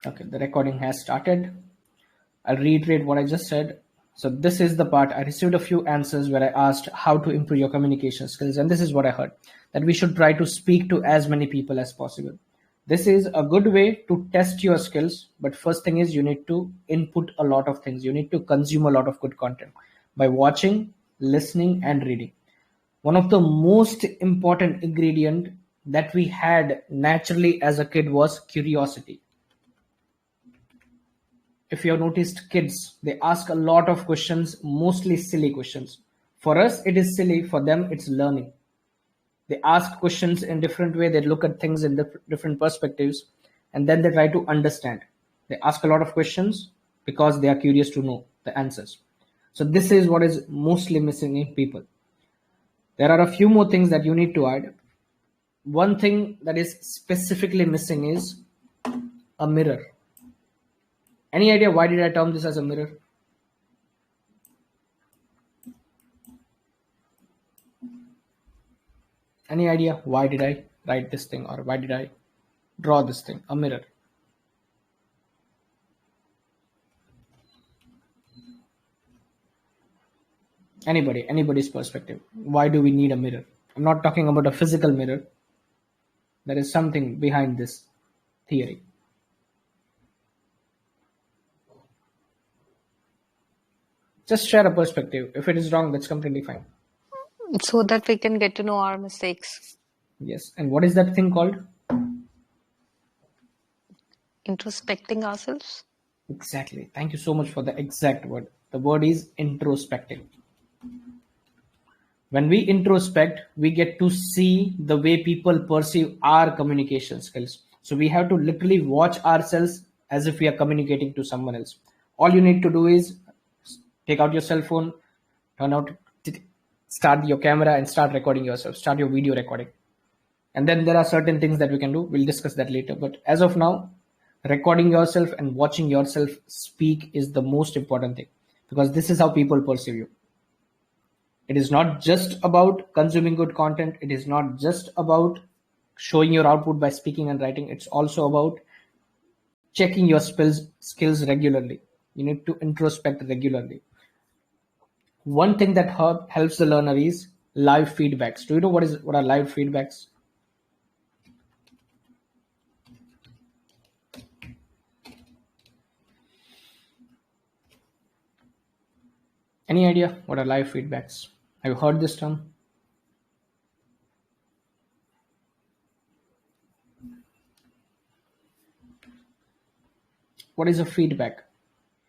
Okay, the recording has started. I'll reiterate what I just said. So this is the part. I received a few answers where I asked how to improve your communication skills, and this is what I heard, that we should try to speak to as many people as possible. This is a good way to test your skills, but first thing is you need to input a lot of things. You need to consume a lot of good content by watching, listening, and reading. One of the most important ingredient that we had naturally as a kid was curiosity. If you have noticed, kids, they ask a lot of questions, mostly silly questions. For us it is silly, for them it's learning. They ask questions in different way, they look at things in different perspectives, and then they try to understand. They ask a lot of questions because they are curious to know the answers. So this is what is mostly missing in people. There are a few more things that you need to add. One thing that is specifically missing is a mirror. Any idea why did I term this as a mirror? Any idea why did I write this thing, or why did I draw this thing, a mirror? Anybody's perspective. Why do we need a mirror? I'm not talking about a physical mirror. There is something behind this theory. Just share a perspective. If it is wrong, that's completely fine. So that we can get to know our mistakes. Yes. And what is that thing called? Introspecting ourselves. Exactly. Thank you so much for the exact word. The word is introspecting. When we introspect, we get to see the way people perceive our communication skills. So we have to literally watch ourselves as if we are communicating to someone else. All you need to do is take out your cell phone, start your camera and start recording yourself, start your video recording. And then there are certain things that we can do. We'll discuss that later. But as of now, recording yourself and watching yourself speak is the most important thing, because this is how people perceive you. It is not just about consuming good content. It is not just about showing your output by speaking and writing. It's also about checking your skills regularly. You need to introspect regularly. One thing that helps the learner is live feedbacks. Do you know what are live feedbacks? Any idea what are live feedbacks? Have you heard this term? What is a feedback?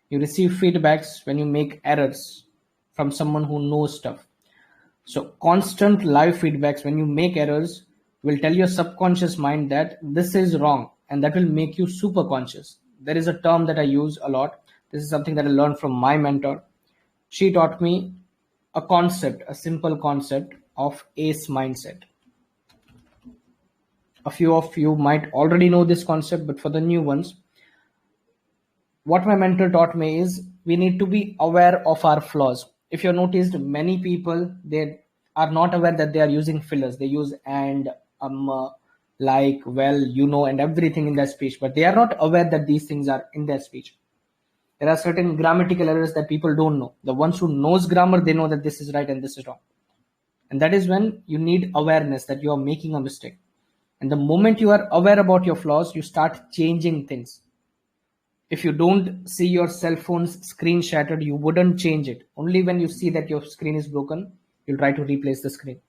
You receive feedbacks when you make errors from someone who knows stuff. So constant live feedbacks when you make errors will tell your subconscious mind that this is wrong, and that will make you super conscious. There is a term that I use a lot. This is something that I learned from my mentor. She taught me a simple concept of ACE mindset. A few of you might already know this concept, but for the new ones, what my mentor taught me is we need to be aware of our flaws. If you noticed, many people, they are not aware that they are using fillers. They use and, like, well, you know, and everything in their speech, but they are not aware that these things are in their speech. There are certain grammatical errors that people don't know. The ones who knows grammar, they know that this is right and this is wrong. And that is when you need awareness that you are making a mistake. And the moment you are aware about your flaws, you start changing things. If you don't see your cell phone's screen shattered, you wouldn't change it. Only when you see that your screen is broken, you'll try to replace the screen.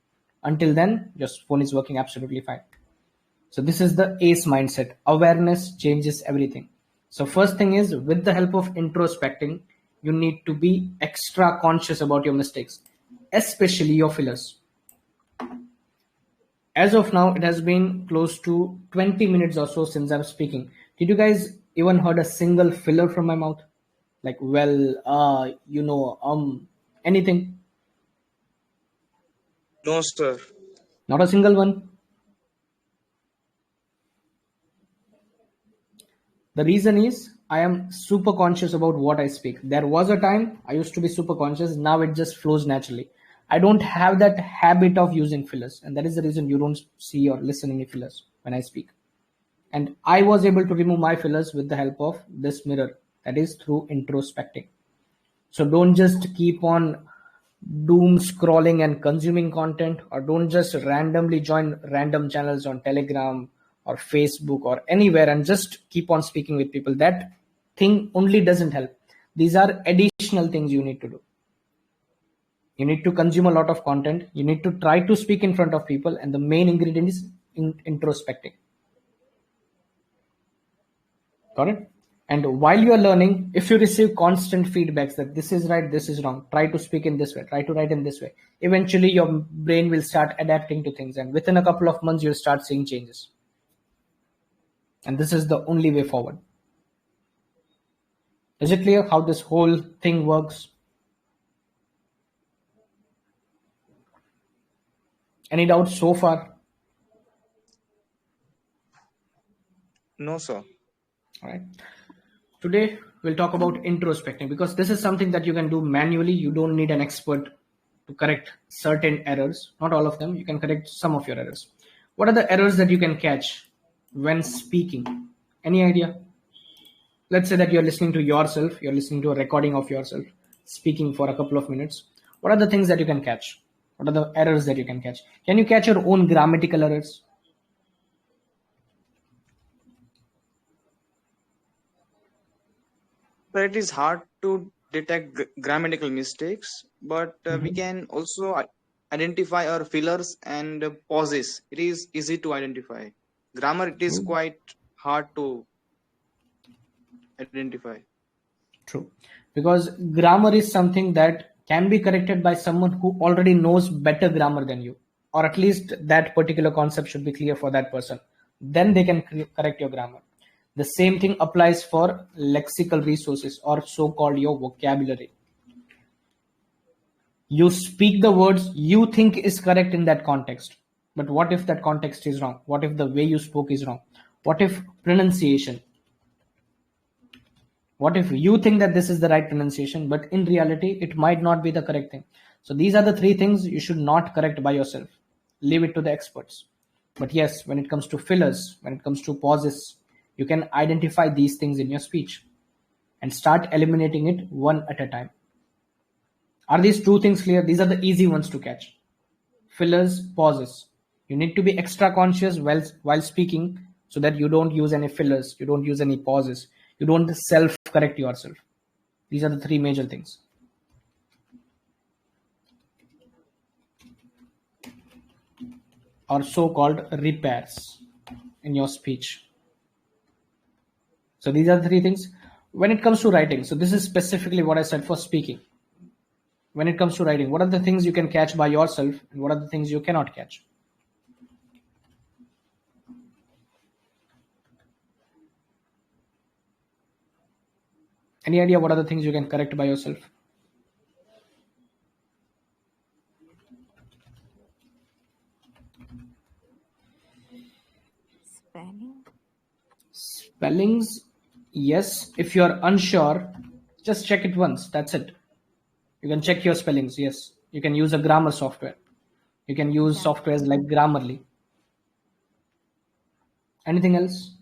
Until then, your phone is working absolutely fine. So this is the ACE mindset. Awareness changes everything. So first thing is, with the help of introspecting, you need to be extra conscious about your mistakes, especially your fillers. As of now, it has been close to 20 minutes or so since I'm speaking. Did you guys even heard a single filler from my mouth? Like, well, anything? No, sir. Not a single one. The reason is I am super conscious about what I speak. There was a time I used to be super conscious. Now it just flows naturally. I don't have that habit of using fillers. And that is the reason you don't see or listen any fillers when I speak. And I was able to remove my fillers with the help of this mirror, that is through introspecting. So don't just keep on doom scrolling and consuming content, or don't just randomly join random channels on Telegram or Facebook or anywhere and just keep on speaking with people. That thing only doesn't help. These are additional things you need to do. You need to consume a lot of content. You need to try to speak in front of people, and the main ingredient is introspecting. Got it? And while you are learning, if you receive constant feedbacks that this is right, this is wrong, try to speak in this way, try to write in this way. Eventually, your brain will start adapting to things, and within a couple of months, you'll start seeing changes. And this is the only way forward. Is it clear how this whole thing works? Any doubts so far? No, sir. All right. Today, we'll talk about introspecting, because this is something that you can do manually. You don't need an expert to correct certain errors. Not all of them. You can correct some of your errors. What are the errors that you can catch when speaking? Any idea? Let's say that you're listening to yourself, you're listening to a recording of yourself speaking for a couple of minutes. What are the things that you can catch? What are the errors that you can catch? Can you catch your own grammatical errors? But it is hard to detect grammatical mistakes, but we can also identify our fillers and pauses. It is easy to identify. Grammar, it is True. quite hard to identify. True. Because grammar is something that can be corrected by someone who already knows better grammar than you, or at least that particular concept should be clear for that person. Then they can correct your grammar. The same thing applies for lexical resources, or so-called your vocabulary. You speak the words you think is correct in that context. But what if that context is wrong? What if the way you spoke is wrong? What if pronunciation? What if you think that this is the right pronunciation, but in reality, it might not be the correct thing? So these are the three things you should not correct by yourself. Leave it to the experts. But yes, when it comes to fillers, when it comes to pauses, you can identify these things in your speech and start eliminating it one at a time. Are these two things clear? These are the easy ones to catch. Fillers, pauses. You need to be extra conscious while speaking, so that you don't use any fillers, you don't use any pauses, you don't self-correct yourself. These are the three major things. Or so-called repairs in your speech. So these are the three things. When it comes to writing, so this is specifically what I said for speaking. When it comes to writing, what are the things you can catch by yourself, and what are the things you cannot catch? Any idea what are the things you can correct by yourself? Spellings, yes. If you're unsure, just check it once. That's it. You can check your spellings. Yes. You can use a grammar software. You can use softwares like Grammarly. Anything else?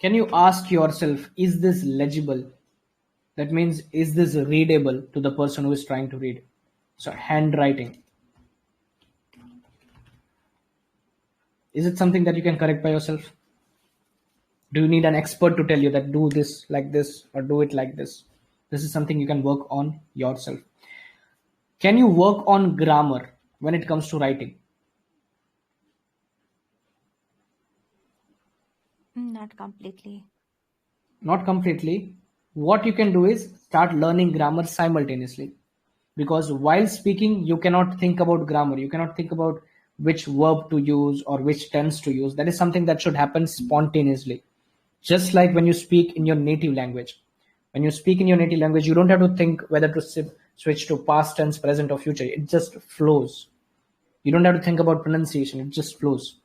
Can you ask yourself, is this legible? That means, is this readable to the person who is trying to read? So handwriting. Is it something that you can correct by yourself? Do you need an expert to tell you that do this like this or do it like this? This is something you can work on yourself. Can you work on grammar when it comes to writing? Not completely. Not completely. What you can do is start learning grammar simultaneously. Because while speaking, you cannot think about grammar. You cannot think about which verb to use or which tense to use. That is something that should happen spontaneously. Just like when you speak in your native language. When you speak in your native language, you don't have to think whether to switch to past tense, present, or future. It just flows. You don't have to think about pronunciation. It just flows.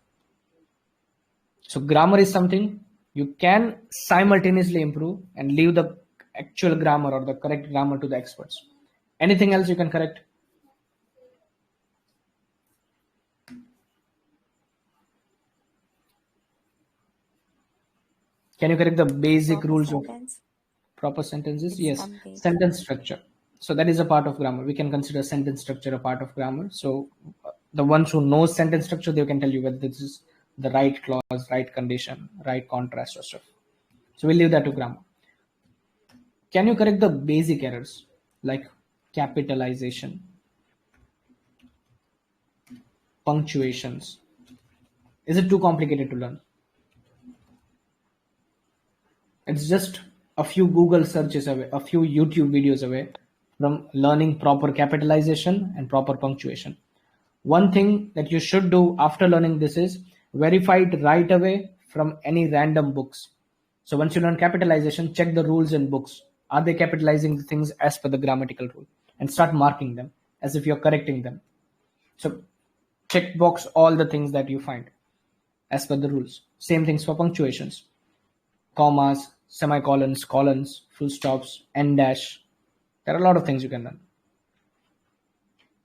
So grammar is something You can simultaneously improve and leave the actual grammar or the correct grammar to the experts. Anything else you can correct? Can you correct the basic Proper rules of sentence. proper sentences? It's Yes. complete. Sentence structure. So that is a part of grammar. We can consider sentence structure a part of grammar. So the ones who know sentence structure, they can tell you whether this is the right clause, right condition, right contrast or stuff. So we'll leave that to grammar. Can you correct the basic errors like capitalization, punctuations? Is it too complicated to learn? It's just a few Google searches away, a few YouTube videos away from learning proper capitalization and proper punctuation. One thing that you should do after learning this is verify it right away from any random books. So once you learn capitalization, check the rules in books. Are they capitalizing the things as per the grammatical rule? And start marking them as if you're correcting them. So check box all the things that you find as per the rules. Same things for punctuations. Commas, semicolons, colons, full stops, end dash. There are a lot of things you can learn.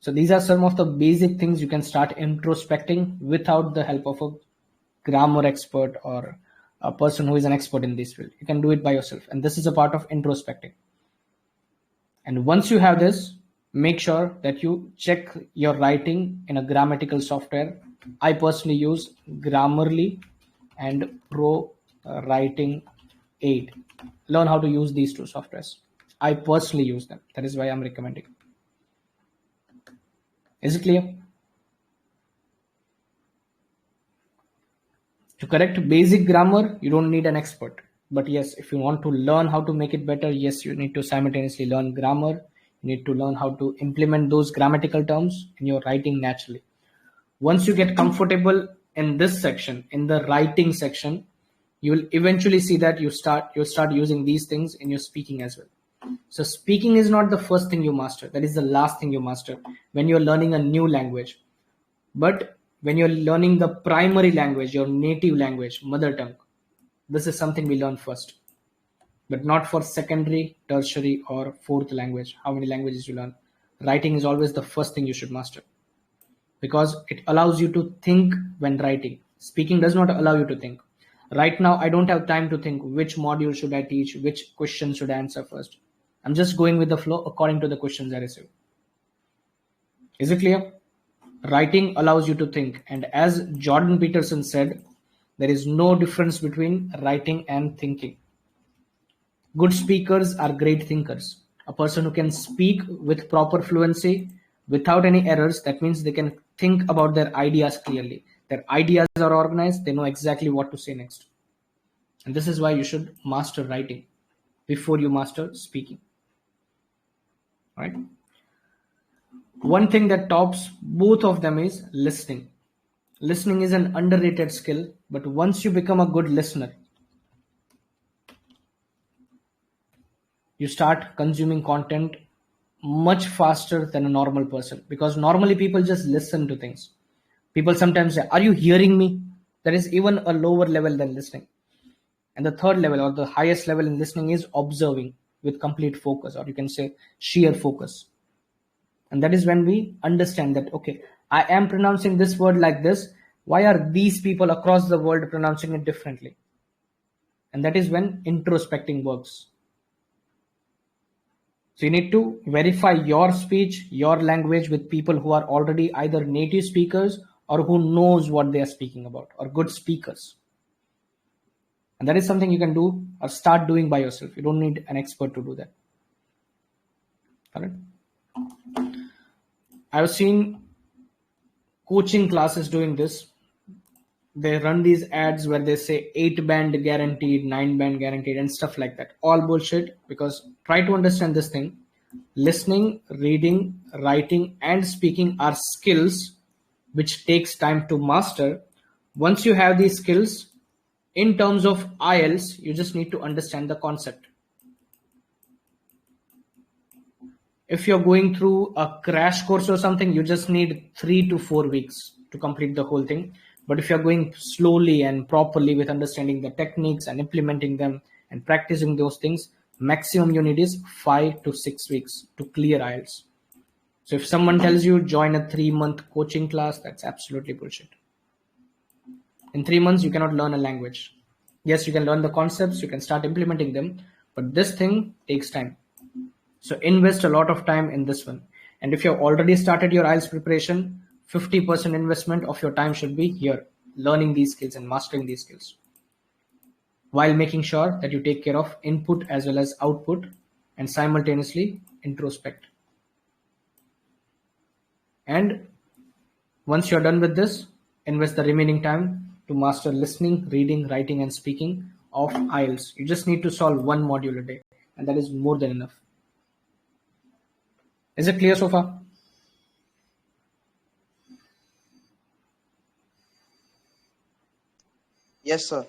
So these are some of the basic things you can start introspecting without the help of a grammar expert or a person who is an expert in this field. You can do it by yourself. And this is a part of introspecting. And once you have this, make sure that you check your writing in a grammatical software. I personally use Grammarly and Pro Writing Aid. Learn how to use these two softwares. I personally use them. That is why I'm recommending. Is it clear? To correct basic grammar, you don't need an expert. But yes, if you want to learn how to make it better, yes, you need to simultaneously learn grammar. You need to learn how to implement those grammatical terms in your writing naturally. Once you get comfortable in this section, in the writing section, you will eventually see that you'll start using these things in your speaking as well. So speaking is not the first thing you master. That is the last thing you master when you're learning a new language. But when you're learning the primary language, your native language, mother tongue, this is something we learn first. But not for secondary, tertiary, or fourth language. How many languages you learn? Writing is always the first thing you should master. Because it allows you to think when writing. Speaking does not allow you to think. Right now, I don't have time to think which module should I teach, which question should I answer first. I'm just going with the flow according to the questions I receive. Is it clear? Writing allows you to think. And as Jordan Peterson said, there is no difference between writing and thinking. Good speakers are great thinkers. A person who can speak with proper fluency without any errors, that means they can think about their ideas clearly. Their ideas are organized, they know exactly what to say next. And this is why you should master writing before you master speaking. Right? One thing that tops both of them is listening. Listening is an underrated skill, but once you become a good listener, you start consuming content much faster than a normal person, because normally people just listen to things. People sometimes say, are you hearing me? That is even a lower level than listening. And the third level or the highest level in listening is observing with complete focus, or you can say sheer focus. And that is when we understand that, okay, I am pronouncing this word like this. Why are these people across the world pronouncing it differently? And that is when introspecting works. So you need to verify your speech, your language with people who are already either native speakers or who knows what they are speaking about, or good speakers. And that is something you can do or start doing by yourself. You don't need an expert to do that. All right. I've seen coaching classes doing this. They run these ads where they say 8-band guaranteed, 9-band guaranteed, and stuff like that. All bullshit, because try to understand this thing. Listening, reading, writing, and speaking are skills which takes time to master. Once you have these skills, in terms of IELTS, you just need to understand the concept. If you're going through a crash course or something, you just need 3 to 4 weeks to complete the whole thing. But if you're going slowly and properly with understanding the techniques and implementing them and practicing those things, maximum you need is 5 to 6 weeks to clear IELTS. So if someone tells you join a 3-month coaching class, that's absolutely bullshit. In 3 months, you cannot learn a language. Yes, you can learn the concepts, you can start implementing them, but this thing takes time. So invest a lot of time in this one. And if you've already started your IELTS preparation, 50% investment of your time should be here, learning these skills and mastering these skills, while making sure that you take care of input as well as output and simultaneously introspect. And once you're done with this, invest the remaining time to master listening, reading, writing, and speaking of IELTS. You just need to solve one module a day, and that is more than enough. Is it clear so far? Yes, sir.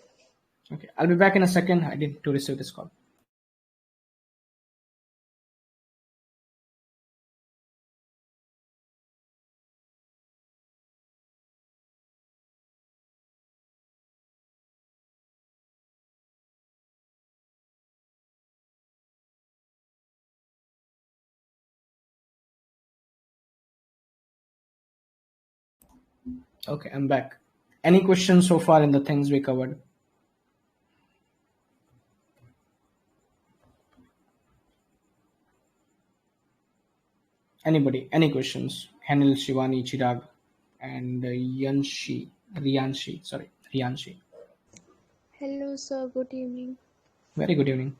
Okay, I'll be back in a second. I need to receive this call. Okay, I'm back. Any questions so far in the things we covered? Anybody? Any questions? Hanil, Shivani, Chirag, and Rianshi. Hello, sir. Good evening. Very good evening.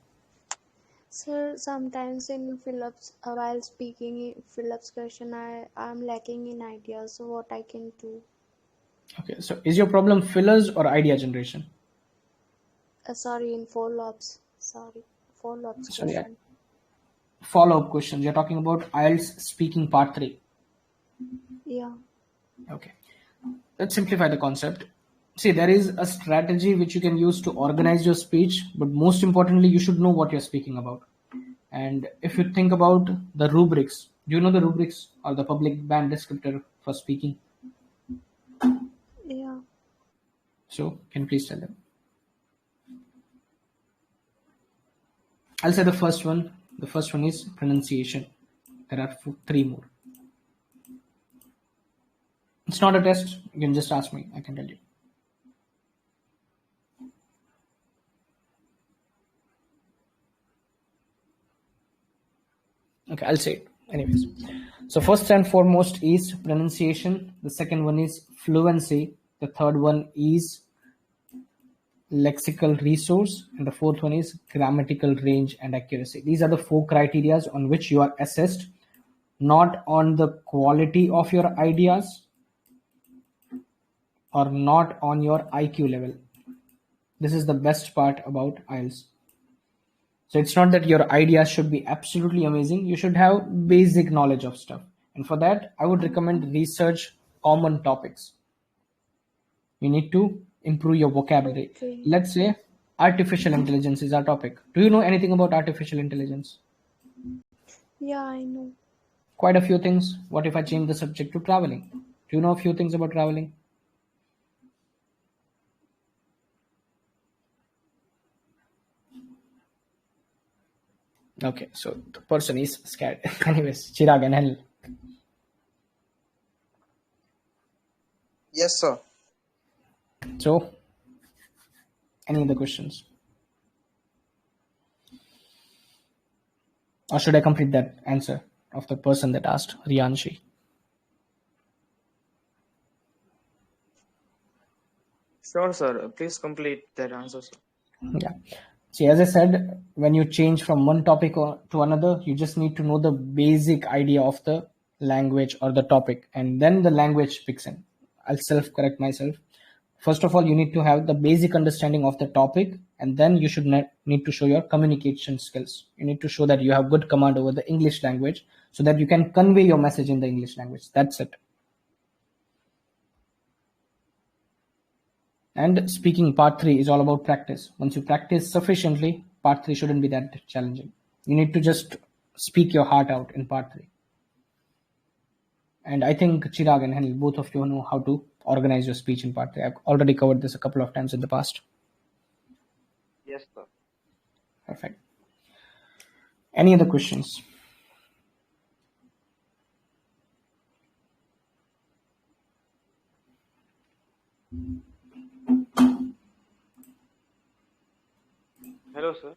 Sir, sometimes in Philip's, while speaking in Philip's question, I'm lacking in ideas. So what I can do? Okay, so is your problem fillers or idea generation? Sorry, in follow-ups. Sorry, follow-ups Sorry, question. follow-up questions. You're talking about IELTS speaking part 3. Yeah. Okay, let's simplify the concept. See, there is a strategy which you can use to organize your speech, but most importantly, you should know what you're speaking about. And if you think about the rubrics, do you know the rubrics or the public band descriptor for speaking? Yeah. So, can you please tell them? I'll say the first one. The first one is pronunciation. There are 3 more. It's not a test. You can just ask me. I can tell you. Okay, I'll say it. Anyways. So first and foremost is pronunciation. The second one is fluency. The third one is lexical resource. And the fourth one is grammatical range and accuracy. These are the 4 criteria on which you are assessed, not on the quality of your ideas or not on your IQ level. This is the best part about IELTS. So it's not that your ideas should be absolutely amazing. You should have basic knowledge of stuff. And for that, I would recommend research common topics. You need to improve your vocabulary. Okay. Let's say artificial intelligence is our topic. Do you know anything about artificial intelligence? Yeah, I know. Quite a few things. What if I change the subject to traveling? Do you know a few things about traveling? Okay, so the person is scared. Anyways, Chirag and Hell. Yes, sir. So, any other questions? Or should I complete that answer of the person that asked, Rianshi? Sure, sir. Please complete that answer, sir. Yeah. See, as I said, when you change from one topic to another, you just need to know the basic idea of the language or the topic, and then the language picks in. I'll self-correct myself. First of all, you need to have the basic understanding of the topic, and then you should need to show your communication skills. You need to show that you have good command over the English language so that you can convey your message in the English language. That's it. And speaking part 3 is all about practice. Once you practice sufficiently, part 3 shouldn't be that challenging. You need to just speak your heart out in part 3. And I think Chirag and Henry, both of you know how to organize your speech in part 3. I've already covered this a couple of times in the past. Yes, sir. Perfect. Any other questions? Hello, sir.